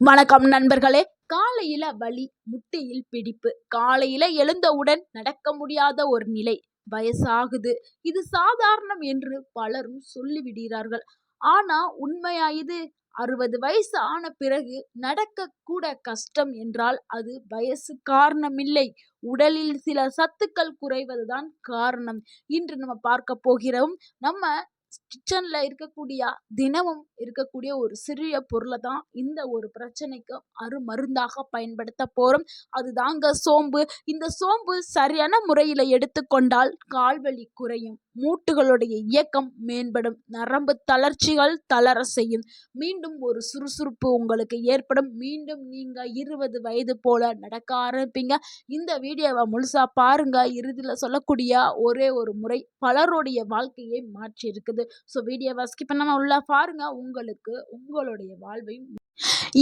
வணக்கம் நண்பர்களே. காலையில வலி, முட்டியில் பிடிப்பு, காலையில எழுந்தவுடன் நடக்க முடியாத ஒரு நிலை, வயசாகுது, இது சாதாரணம் என்று பலரும் சொல்லிவிடுகிறார்கள். ஆனா உண்மையா இது? 60 வயசு ஆன பிறகு நடக்க கூட கஷ்டம் என்றால் அது வயசு காரணமில்லை, உடலில் சில சத்துக்கள் குறைவதுதான் காரணம். இன்று நம்ம பார்க்க போகிறோம். நம்ம கிச்சன்ல இருக்கக்கூடிய தினமும் இருக்கக்கூடிய ஒரு சிறிய பொருளை தான் இந்த ஒரு பிரச்சனைக்கு அருமருந்தாக பயன்படுத்த போறோம். அதுதாங்க சோம்பு. இந்த சோம்பு சரியான முறையில் எடுத்துக்கொண்டால் கால்வலி குறையும், மூட்டுகளுடைய இயக்கம் மேம்படும், நரம்பு தளர்ச்சிகள் தளர செய்யும், மீண்டும் ஒரு சுறுசுறுப்பு உங்களுக்கு ஏற்படும், மீண்டும் நீங்க 20 வயது போல நடக்க ஆரம்பிப்பீங்க. இந்த வீடியோவை முழுசா பாருங்க. இறுதியில் சொல்லக்கூடிய ஒரே ஒரு முறை பலருடைய வாழ்க்கையை மாற்றி இருக்குது. ஸோ வீடியோவை ஸ்கிப் பண்ணாம உள்ள பாருங்க. உங்களுக்கு உங்களுடைய வாழ்வை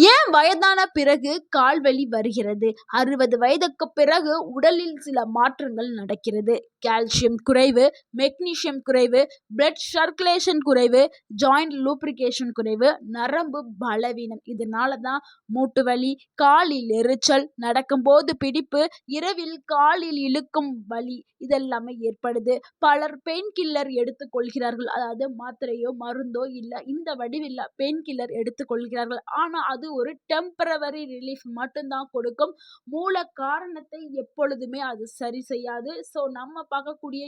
ஏன் வயதான பிறகு கால்வலி வருகிறது? 60 வயதுக்கு பிறகு உடலில் சில மாற்றங்கள் நடக்கிறது. கால்சியம் குறைவு, மெக்னீசியம் குறைவு, பிளட் சர்க்குலேஷன் குறைவு, ஜாயிண்ட் லூப்ரிகேஷன் குறைவு, நரம்பு பலவீனம். இதனால தான் மூட்டு வலி, காலில் எரிச்சல், நடக்கும்போது பிடிப்பு, இரவில் காலில் இழுக்கும் வலி இதெல்லாமே ஏற்படுது. பலர் பெயின் கில்லர் எடுத்துக்கொள்கிறார்கள். அதாவது மாத்திரையோ மருந்தோ இல்லை, இந்த வடிவில் பெயின் கில்லர் எடுத்துக்கொள்கிறார்கள். ஆனால் அது ஒரு டெம்பரவரி ரிலீஃப் மட்டும்தான் கொடுக்கும். மூல காரணத்தை எப்பொழுதுமே அது சரி செய்யாது. ஸோ நம்ம பார்க்கக்கூடிய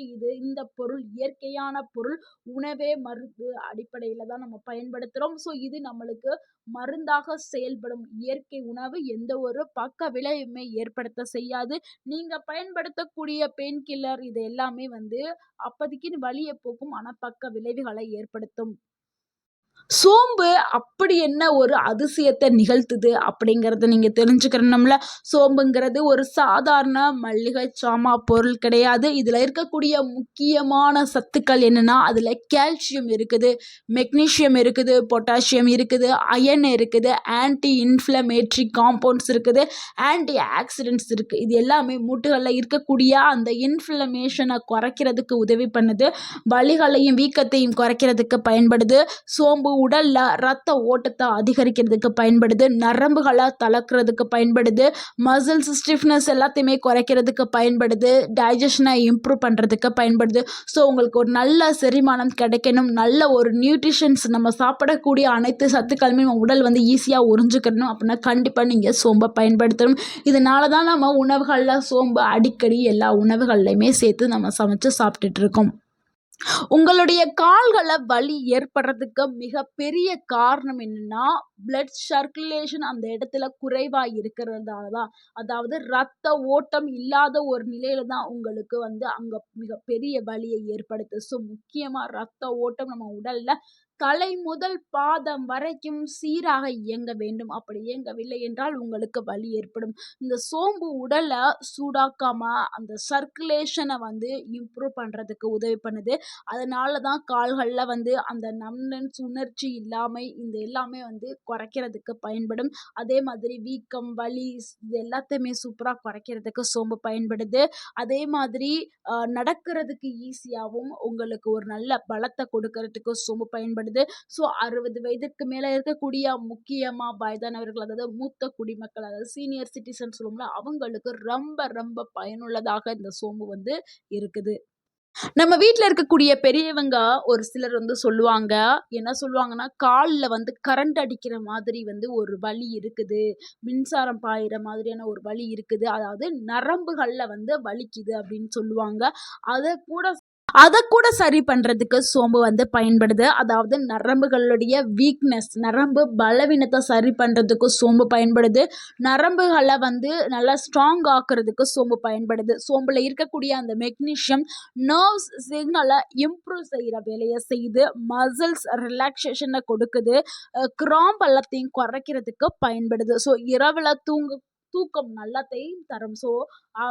இந்த பொருள் இயற்கையான பொருள், உணவே மருந்து அடிப்படையில் தான் நம்ம பயன்படுத்துகிறோம். ஸோ இது நம்மளுக்கு மருந்தாக செயல்படும் இயற்கை உணவு, எந்த ஒரு பக்க விளைவுமே ஏற்படுத்த செய்யாது. நீங்க பயன்படுத்தக்கூடிய பெயின் கில்லர் இது எல்லாமே அப்போதைக்கு வலியை போக்கும், ஆனால் பக்க விளைவுகளை ஏற்படுத்தும். சோம்பு அப்படி என்ன ஒரு அதிசயத்தை நிகழ்த்துது அப்படிங்கிறத நீங்க தெரிஞ்சுக்கணும்ல. சோம்புங்கிறது ஒரு சாதாரண மல்லிகை சாமா பொருள் கிடையாது. இதுல இருக்கக்கூடிய முக்கியமான சத்துக்கள் என்னன்னா, அதுல கால்சியம் இருக்குது, மெக்னீசியம் இருக்குது, பொட்டாசியம் இருக்குது, அயன் இருக்குது, ஆன்டி இன்ஃப்ளமேட்டரி காம்பவுண்ட்ஸ் இருக்குது, ஆன்டி ஆக்சிடென்ட்ஸ் இருக்கு. இது எல்லாமே மூட்டுகளில் இருக்கக்கூடிய அந்த இன்ஃப்ளமேஷனை குறைக்கிறதுக்கு உதவி பண்ணுது, வலிகளையும் வீக்கத்தையும் குறைக்கிறதுக்கு பயன்படுது. சோம்பு உடல்ல ரத்த ஓட்டத்தை அதிகரிக்கிறதுக்கு பயன்படுது, நரம்புகளை தளர்க்கிறதுக்கு பயன்படுது, மசில்ஸ் ஸ்டிஃப்னஸ் எல்லாத்தையுமே குறைக்கிறதுக்கு பயன்படுது, டைஜஷனை இம்ப்ரூவ் பண்ணுறதுக்கு பயன்படுது. ஸோ உங்களுக்கு ஒரு நல்ல செரிமானம் கிடைக்கணும், நல்ல ஒரு நியூட்ரிஷன்ஸ், நம்ம சாப்பிடக்கூடிய அனைத்து சத்துக்களுமே நம்ம உடல் ஈஸியாக உறிஞ்சிக்கணும் அப்படின்னா கண்டிப்பாக நீங்கள் சோம்பை பயன்படுத்தணும். இதனால தான் நம்ம உணவுகளில் சோம்பு அடிக்கடி எல்லா உணவுகள்லையுமே சேர்த்து நம்ம சமைச்சு சாப்பிட்டுட்டு இருக்கோம். உங்களுடைய கால்களை வலி ஏற்படுறதுக்கு மிகப்பெரிய காரணம் என்னன்னா, பிளட் சர்க்குலேஷன் அந்த இடத்துல குறைவா இருக்கிறதால தான். அதாவது ரத்த ஓட்டம் இல்லாத ஒரு நிலையில தான் உங்களுக்கு அங்க மிகப்பெரிய வலியை ஏற்படுத்துது. ஸோ முக்கியமா ரத்த ஓட்டம் நம்ம உடல்ல தலை முதல் பாதம் வரைக்கும் சீராக இயங்க வேண்டும். அப்படி இயங்கவில்லை என்றால் உங்களுக்கு வலி ஏற்படும். இந்த சோம்பு உடலை சூடாக்காம அந்த சர்க்குலேஷனை இம்ப்ரூவ் பண்றதுக்கு உதவி பண்ணுது. அதனால தான் கால்களில் அந்த நம்னன்ஸ் உணர்ச்சி இல்லாமல் இந்த எல்லாமே குறைக்கிறதுக்கு பயன்படும். அதே மாதிரி வீக்கம், வலி இது எல்லாத்தையுமே சூப்பராக குறைக்கிறதுக்கு சோம்பு பயன்படுது. அதே மாதிரி நடக்கிறதுக்கு ஈஸியாகவும் உங்களுக்கு ஒரு நல்ல பலத்தை கொடுக்கறதுக்கு சோம்பு பயன்படுது. ஸோ 60 வயதுக்கு மேலே இருக்கக்கூடிய முக்கியமாக வயதானவர்கள், அதாவது மூத்த குடிமக்கள், அதாவது சீனியர் சிட்டிசன் சொல்லுவோம்ல, அவங்களுக்கு ரொம்ப ரொம்ப பயனுள்ளதாக இந்த சோம்பு இருக்குது. நம்ம வீட்டில் இருக்கக்கூடிய பெரியவங்க ஒரு சிலர் சொல்லுவாங்க, என்ன சொல்லுவாங்கன்னா, காலில் கரண்ட் அடிக்கிற மாதிரி ஒரு வலி இருக்குது, மின்சாரம் பாயிற மாதிரியான ஒரு வலி இருக்குது, அதாவது நரம்புகளில் வலிக்குது அப்படின்னு சொல்லுவாங்க. அதை கூட சரி பண்ணுறதுக்கு சோம்பு பயன்படுது. அதாவது நரம்புகளுடைய வீக்னஸ், நரம்பு பலவீனத்தை சரி பண்ணுறதுக்கு சோம்பு பயன்படுது. நரம்புகளை நல்லா ஸ்ட்ராங் ஆக்குறதுக்கு சோம்பு பயன்படுது. சோம்பில் இருக்கக்கூடிய அந்த மெக்னீஷியம் நர்வ்ஸ் சிக்னலை இம்ப்ரூவ் செய்கிற வேலையை செய்யுது, மசில்ஸ் ரிலாக்ஸேஷனை கொடுக்குது, கிராம்ப் எல்லாத்தையும் குறைக்கிறதுக்கு பயன்படுது. ஸோ இரவில் தூக்கம் நல்லாத்தையும் தரும். ஸோ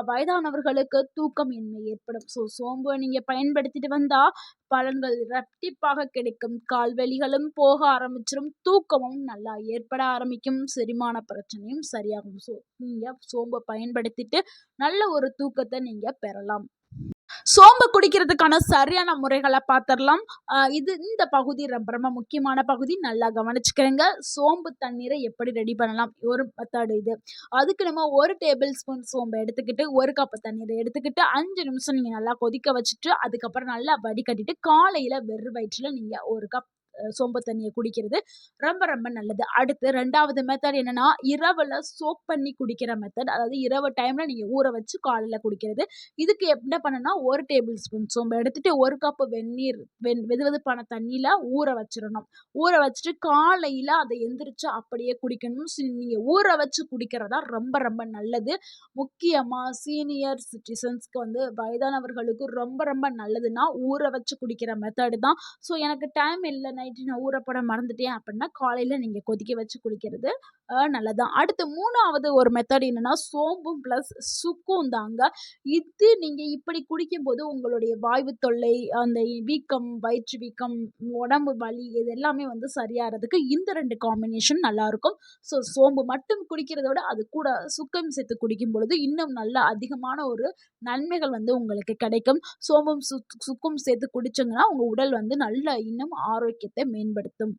வயதானவர்களுக்கு தூக்கம் இன்மை ஏற்படும். ஸோ சோம்பு நீங்கள் பயன்படுத்திட்டு வந்தால் பலன்கள் இரட்டிப்பாக கிடைக்கும். கால்வலிகளும் போக ஆரம்பிச்சிடும், தூக்கமும் நல்லா ஏற்பட ஆரம்பிக்கும், செரிமான பிரச்சனையும் சரியாகும். ஸோ நீங்கள் சோம்பை பயன்படுத்திட்டு நல்ல ஒரு தூக்கத்தை நீங்கள் பெறலாம். சோம்பு குடிக்கிறதுக்கான சரியான முறைகள பார்த்துரலாம். இந்த பகுதி ரொம்ப ரொம்ப முக்கியமான பகுதி. நல்லா கவனிச்சுக்கிறங்க. சோம்பு தண்ணீரை எப்படி ரெடி பண்ணலாம்? ஒரு மெத்தட் இது. அதுக்கு நம்ம 1 டேபிள் ஸ்பூன் சோம்பு எடுத்துக்கிட்டு, 1 கப் தண்ணீர எடுத்துக்கிட்டு, 5 நிமிஷம் நீங்க நல்லா கொதிக்க வச்சுட்டு, அதுக்கப்புறம் நல்லா வடிகட்டிட்டு, காலையில வெறும் வயிற்றுல நீங்க 1 கப் சோம்பு தண்ணிய குடிக்கிறது ரொம்ப ரொம்ப நல்லது. அடுத்து 2வது மெத்தட் என்னன்னா, இரவுல சோக் பண்ணி குடிக்கிற மெத்தட். அதாவது இரவு டைம்ல நீங்க ஊற வச்சு காலையில குடிக்கிறது. இதுக்கு என்ன பண்ணணும்னா, 1 டேபிள் ஸ்பூன் சோம்பு எடுத்துட்டு 1 கப் வெந்நீர் வெதுவெதுப்பான தண்ணீல ஊற வச்சிரணும். ஊற வச்சுட்டு காலையில அத எந்திரிச்சு அப்படியே குடிக்கணும். நீங்க ஊற வச்சு குடிக்கிறது தான் ரொம்ப ரொம்ப நல்லது. முக்கியமா சீனியர் சிட்டிசன்ஸ்க்கு வயதானவர்களுக்கு ரொம்ப ரொம்ப நல்லதுன்னா, ஊற வச்சு குடிக்கிற மெத்தட் தான். எனக்கு டைம் இல்ல, நைட்டு நான் ஊற போட மறந்துட்டேன் அப்படின்னா, காலையில நீங்க கொதிக்க வச்சு குடிக்கிறது நல்லதுதான். அடுத்து 3வது ஒரு மெத்தட் என்னன்னா, சோம்பும் பிளஸ் சுக்கும் தாங்க. இது நீங்க இப்படி குடிக்கும்போது உங்களுடைய வாய்வு தொல்லை, அந்த வீக்கம், வயிற்று வீக்கம், உடம்பு வலி இது எல்லாமே சரியாறதுக்கு இந்த 2 காம்பினேஷன் நல்லாருக்கும். சோம்பு மட்டும் குடிக்கிறத விட, அது கூட சுக்கம் சேர்த்து குடிக்கும் பொழுது, இன்னும் நல்ல அதிகமான ஒரு நன்மைகள் உங்களுக்கு கிடைக்கும். சோம்பும், சுக்கும் சேர்த்து குடிச்சீங்கன்னா, உங்க உடல் நல்ல இன்னும் ஆரோக்கியத்தை மேம்படுத்தும்.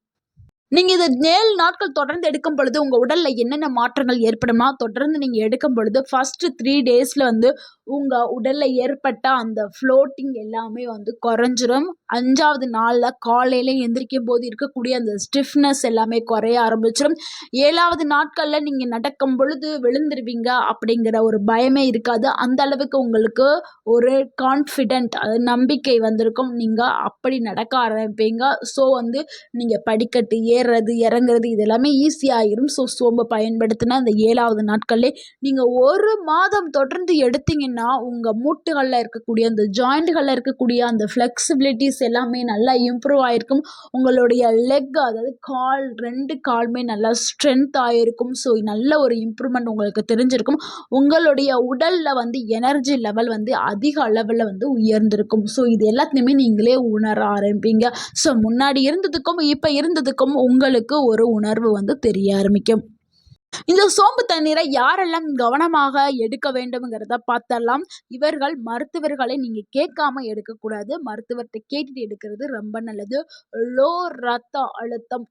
நீங்க இத 7 நாட்கள் தொடர்ந்து எடுக்கும் பொழுது, உங்க உடல்ல என்னென்ன மாற்றங்கள் ஏற்படும்னா, தொடர்ந்து நீங்க எடுக்கும் பொழுது, ஃபர்ஸ்ட் 3 டேஸ்ல உங்க உடல்ல ஏற்பட்ட அந்த ஃப்ளோட்டிங் எல்லாமே குறைஞ்சிரும். 5வது நாள்ல காலையில எந்திரிக்கும்போது இருக்கக்கூடிய அந்த ஸ்டிஃப்னஸ் எல்லாமே குறைய ஆரம்பிச்சிரும். 7வது நாட்கள்ல நீங்க நடக்கும் பொழுது விழுந்துருவீங்க அப்படிங்கிற ஒரு பயமே இருக்காது. அந்த அளவுக்கு உங்களுக்கு ஒரு கான்ஃபிடென்ட், நம்பிக்கை வந்திருக்கும். நீங்க அப்படி நடக்க ஆரம்பிப்பீங்க. நீங்க படிக்கட்டு ஏறுறது, இறங்குறது இது எல்லாமே ஈஸியாயிரும். சோம்ப பயன்படுத்தினா அந்த 7வது நாட்கள்லே நீங்க 1 மாதம் தொடர்ந்து எடுத்தீங்கன்னா, உங்க மூட்டுகள்ல இருக்கக்கூடிய அந்த ஜாயிண்ட்கள்ல இருக்கக்கூடிய அந்த ஃப்ளெக்சிபிலிட்டிஸ் எல்லாமே நல்லா இம்ப்ரூவ் ஆயிருக்கும். உங்களுடைய லெக், அதாவது கால் 2 காலுமே நல்லா ஸ்ட்ரென்த் ஆயிருக்கும். நல்ல ஒரு இம்ப்ரூவ்மெண்ட் உங்களுக்கு தெரிஞ்சிருக்கும். உங்களுடைய உடல்ல எனர்ஜி லெவல் அதிக அளவுல உயர்ந்திருக்கும். இது எல்லாத்தையுமே நீங்களே உணர ஆரம்பிப்பீங்க. முன்னாடி இருந்ததுக்கும், இப்ப இருந்ததுக்கும் உங்களுக்கு ஒரு உணர்வு தெரிய ஆரம்பிக்கும். இந்த சோம்பு தண்ணீரை யாரெல்லாம் கவனமாக எடுக்க வேண்டும்ங்கிறத பார்த்தரலாம். இவர்கள் மருத்துவர்களை நீங்க கேட்காம எடுக்கக்கூடாது. மருத்துவர்ட்ட கேட்டுட்டு எடுக்கிறது ரொம்ப நல்லது. லோ ரத்த அழுத்தம்,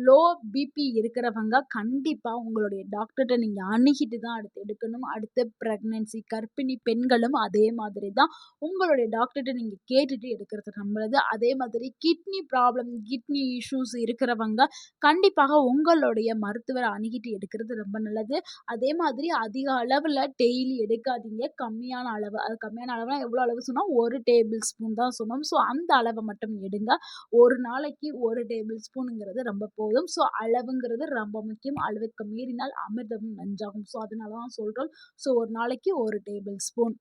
லோ பிபி இருக்கிறவங்க கண்டிப்பா உங்களுடைய டாக்டர்ட்ட நீங்க அணுகிட்டு தான் அடுத்து எடுக்கணும். அடுத்து பிரெக்னன்சி கர்ப்பிணி பெண்களும் அதே மாதிரி தான். உங்களுடைய டாக்டர்ட்ட நீங்க கேட்டுட்டு எடுக்கிறது நல்லது. அதே மாதிரி கிட்னி ப்ராப்ளம், கிட்னி இஷ்யூஸ் இருக்கிறவங்க கண்டிப்பாக உங்களுடைய மருத்துவர அணுகிட்டு எடுக்கிறது ரொம்ப நல்லது. அதே மாதிரி அதிக அளவுல டெய்லி எடுக்காதீங்க. கம்மியான அளவு. அது கம்மியான அளவுனா எவ்வளோ அளவு சொன்னா 1 டேபிள் ஸ்பூன் தான் சொன்னோம். அந்த அளவ மட்டும் எடுங்க. ஒரு நாளைக்கு 1 டேபிள் ஸ்பூனுங்கிறது ரொம்ப போதும். அளவுங்கிறது ரொம்ப முக்கியம். அளவுக்கு மீறினால் அமிர்தமும் நஞ்சாகும். அதனால தான் சொல்றோம். ஒரு நாளைக்கு 1 டேபிள் ஸ்பூன்.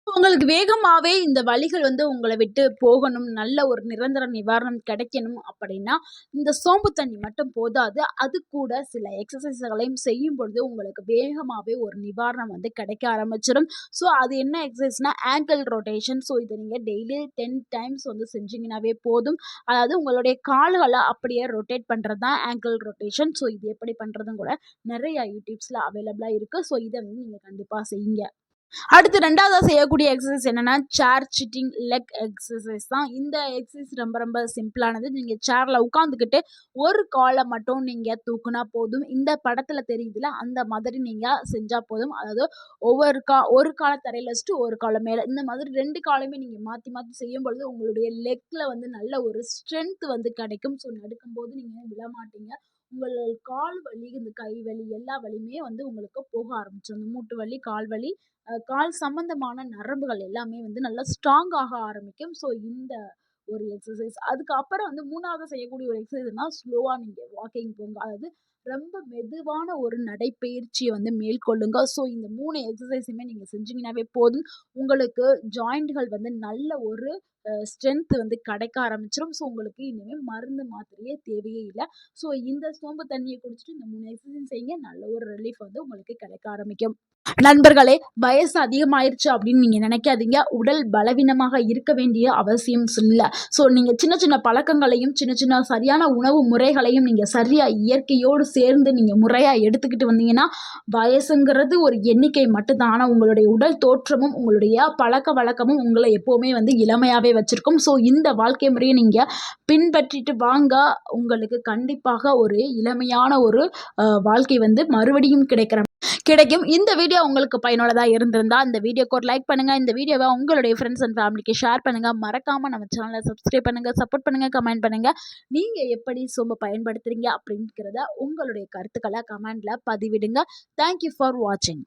உங்களுக்கு வேகமாவே இந்த வலிகள் உங்கள விட்டு போகணும், நல்ல ஒரு நிரந்தர நிவாரணம் கிடைக்கணும் அப்படின்னா, இந்த சோம்பு தண்ணி மட்டும் போதாது. அது கூட சில எக்ஸர்சைஸ்களையும் செய்யும் பொழுது உங்களுக்கு வேகமாவே ஒரு நிவாரணம் கிடைக்க ஆரம்பிச்சிரும். அது என்ன எக்ஸர்சைஸ்னா ஆங்கிள் ரொட்டேஷன். இத நீங்க டெய்லி 10 டைம்ஸ் செஞ்சீங்கன்னாவே போதும். அதாவது உங்களுடைய கால்கள அப்படியே ரொட்டேட் பண்றது தான் ஆங்கிள் ரொட்டேஷன். இது எப்படி பண்றதுன்னு கூட நெறைய யூடியூப்ஸ்ல அவைலபிளா இருக்கு. இத நீங்க கண்டிப்பா செய்யுங்க. அடுத்து 2வதா செய்யக்கூடிய எக்ஸர்சைஸ் என்னன்னா, சேர் சிட்டிங் லெக் எக்ஸர்சைஸ் தான். இந்த எக்ஸர்சைஸ் ரொம்ப ரொம்ப சிம்பிளானது. நீங்க சேர்ல உட்காந்துக்கிட்டு ஒரு கால மட்டும் நீங்க தூக்குனா போதும். இந்த படத்துல தெரியுதுல, அந்த மாதிரி நீங்க செஞ்சா போதும். அதாவது ஒரு கால தரையில வச்சுட்டு, ஒரு கால மேல. இந்த மாதிரி 2 காலையுமே நீங்க மாத்தி மாத்தி செய்யும்பொழுது, உங்களுடைய லெக்ல நல்ல ஒரு ஸ்ட்ரென்த் கிடைக்கும். நடக்கும்போது நீங்க விழமாட்டீங்க. உங்கள் கால் வலி, இந்த கை வலி எல்லா வலியுமே உங்களுக்கு போக ஆரம்பிச்சுரும். மூட்டு வலி, கால் வலி, கால் சம்பந்தமான நரம்புகள் எல்லாமே நல்லா ஸ்ட்ராங் ஆக ஆரம்பிக்கும். இந்த ஒரு எக்ஸர்சைஸ். அதுக்கு அப்புறம் 3வது செய்யக்கூடிய ஒரு எக்ஸர்சைஸ்னா, ஸ்லோவா நீங்க வாக்கிங் போங்க. அதாவது ரொம்ப மெதுவான ஒரு நடைப்பயிற்சிய மேற்கொள்ளுங்க. இந்த 3 எக்ஸர்சைஸுமே நீங்க செஞ்சீங்கன்னாவே போதும். உங்களுக்கு ஜாயிண்ட்கள் நல்ல ஒரு ஸ்ட்ரென்த் வந்து கிடைக்க ஆரம்பிச்சிடும். ஸோ உங்களுக்கு இனிமேல் மருந்து மாத்திரையே தேவையே இல்லை. ஸோ இந்த சோம்பு தண்ணியை குடிச்சிட்டு இந்த 3 எக்ஸசைஸ் செய்யுங்க. நல்ல ஒரு ரிலீஃப் வந்து உங்களுக்கு கிடைக்க ஆரம்பிக்கும். நண்பர்களே, வயசு அதிகமாயிருச்சு அப்படின்னு நீங்க நினைக்காதீங்க. உடல் பலவீனமாக இருக்க வேண்டிய அவசியம் இல்ல. ஸோ நீங்க சின்ன சின்ன பழக்கங்களையும் சின்ன சின்ன சரியான உணவு முறைகளையும் நீங்க சரியா இயற்கையோடு சேர்ந்து நீங்க முறையா எடுத்துக்கிட்டு வந்தீங்கன்னா, வயசுங்கிறது ஒரு எண்ணிக்கை மட்டும்தான். ஆனா உங்களுடைய உடல் தோற்றமும் உங்களுடைய பழக்க வழக்கமும் உங்களை எப்பவுமே வந்து இளமையாவே வச்சிருக்கும். ஸோ இந்த வாழ்க்கை முறையை நீங்க பின்பற்றிட்டு வாங்க. உங்களுக்கு கண்டிப்பாக ஒரு இளமையான ஒரு வாழ்க்கை வந்து மறுபடியும் கிடைக்கும். இந்த வீடியோ உங்களுக்கு பயனுள்ளதா இருந்திருந்தா இந்த வீடியோக்கு ஒரு லைக் பண்ணுங்க. இந்த வீடியோவை உங்களுடைய ஃப்ரெண்ட்ஸ் அண்ட் ஃபேமிலிக்கு ஷேர் பண்ணுங்க. மறக்காம நம்ம சேனலை சப்ஸ்கிரைப் பண்ணுங்க, சப்போர்ட் பண்ணுங்க, கமெண்ட் பண்ணுங்க. நீங்க எப்படி சோம்பு பயன்படுத்துறீங்க அப்படிங்கிறத உங்களுடைய கருத்துக்களை கமெண்ட்ல பதிவிடுங்க. தேங்க்யூ ஃபார் வாட்சிங்.